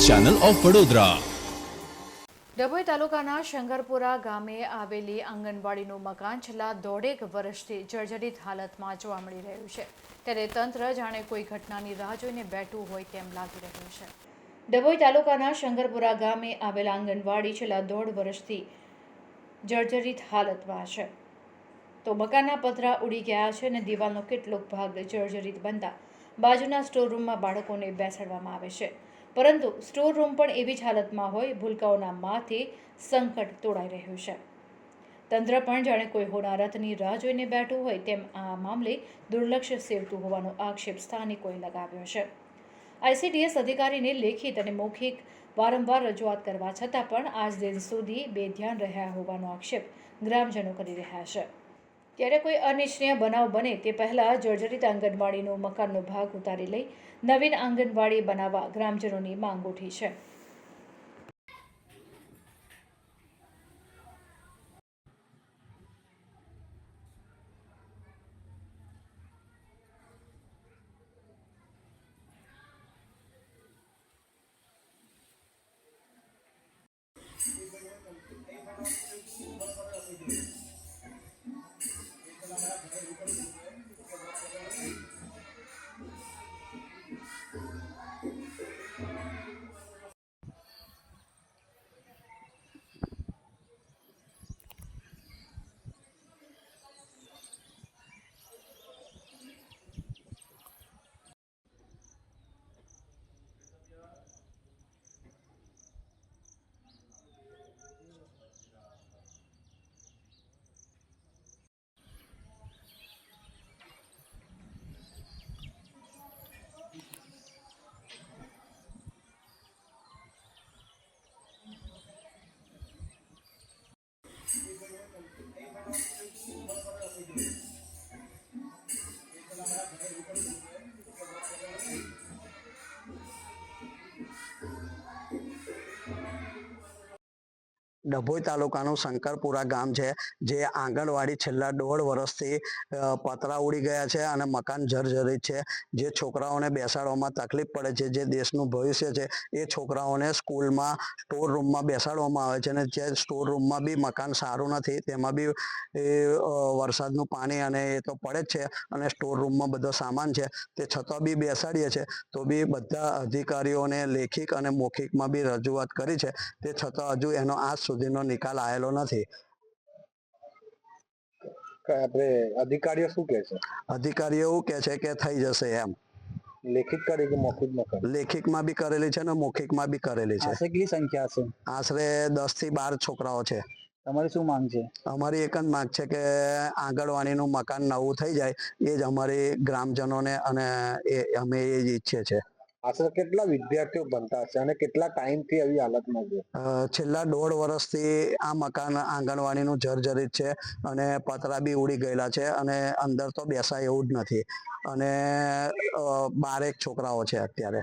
Channel of Vadodara. Dabhoi તાલુકાના શંકરપુરા ગામે આવેલી આંગણવાડીનું મકાન છેલ્લા દોઢેક વર્ષથી જર્જરિત હાલતમાં જોવા મળી રહ્યું છે, ત્યારે તંત્ર જાણે કોઈ ઘટનાની રાહ જોઈને બેઠું હોય તેમ લાગી રહ્યું છે। ડભોઈ તાલુકાના શંકરપુરા ગામે આવેલ આંગણવાડી છેલ્લા દોઢ વર્ષથી જર્જરિત હાલતમાં છે, તો મકાનના પતરા ઉડી ગયા છે અને દિવાલનો કેટલોક ભાગ જર્જરિત બનતા બાજુના સ્ટોર રૂમમાં બાળકોને બેસાડવામાં આવે છે, પરંતુ સ્ટોર રૂમ પણ એવી જ હાલતમાં હોય ભૂલકાઓના માથે સંકટ તોડાઈ રહ્યું છે। તંત્ર પણ જાણે કોઈ હોનારતની રાહ જોઈને બેઠું હોય તેમ આ મામલે દુર્લક્ષ્ય સેવતું હોવાનો આક્ષેપ સ્થાનિકોએ લગાવ્યો છે। આઈસીડીએસ અધિકારીને લેખિત અને મૌખિક વારંવાર રજૂઆત કરવા છતાં પણ આજ દિન સુધી બેધ્યાન રહ્યા હોવાનો આક્ષેપ ગ્રામજનો કરી રહ્યા છે, ત્યારે કોઈ અનિચ્છનીય બનાવ બને તે પહેલાં જર્જરિત આંગણવાડીનો મકાનનો ભાગ ઉતારી લઈ નવીન આંગણવાડી બનાવવા ગ્રામજનોની માંગ ઉઠી છે। ડભોઈ તાલુકાનું શંકરપુરા ગામ છે, જે આંગણવાડી છેલ્લા દોઢ વર્ષથી પતરા ઉડી ગયા છે અને મકાન જર્જરિત છે। જે છોકરાઓને બેસાડવામાં તકલીફ પડે છે, જે દેશનું ભવિષ્ય છે, એ છોકરાઓને સ્કૂલમાં સ્ટોર રૂમમાં બેસાડવામાં આવે છે અને જે સ્ટોર રૂમમાં બી મકાન સારું નથી, તેમાં બી વરસાદનું પાણી અને એ તો પડે જ છે અને સ્ટોર રૂમમાં બધો સામાન છે, તે છતાં બી બેસાડીએ છે તો બી બધા અધિકારીઓને લેખિત અને મૌખિકમાં બી રજૂઆત કરી છે, તે છતાં હજુ એનો આજ સુધીનો નિકાલ આવેલો નથી। આપણે અધિકારીઓ શું કહે છે? અધિકારીઓ એવું કહે છે કે થઈ જશે એમ। લેખિત કરી કે મૌખિકમાં કરી? લેખિતમાં બી કરેલી છે ને મૌખિકમાં બી કરેલી છે। આશરે કેટલી સંખ્યા હશે? આશરે 10 થી 12 છોકરાઓ છે। તમારી શું માંગ છે? અમારી એક જ માંગ છે કે આંગણવાડીનું મકાન નવું થઈ જાય, એ જ અમારી ગ્રામજનોને અને અમે એ જ ઈચ્છીએ છે। આશરે કેટલા વિદ્યાર્થીઓ ભણતા હશે અને કેટલા ટાઈમથી આવી હાલતમાં છે? છેલ્લા દોઢ વર્ષથી આ મકાન આંગણવાડીનું જર્જરિત છે અને પતરા બી ઉડી ગયેલા છે અને અંદર તો બેસાય એવું જ નથી અને 12 છોકરાઓ છે અત્યારે।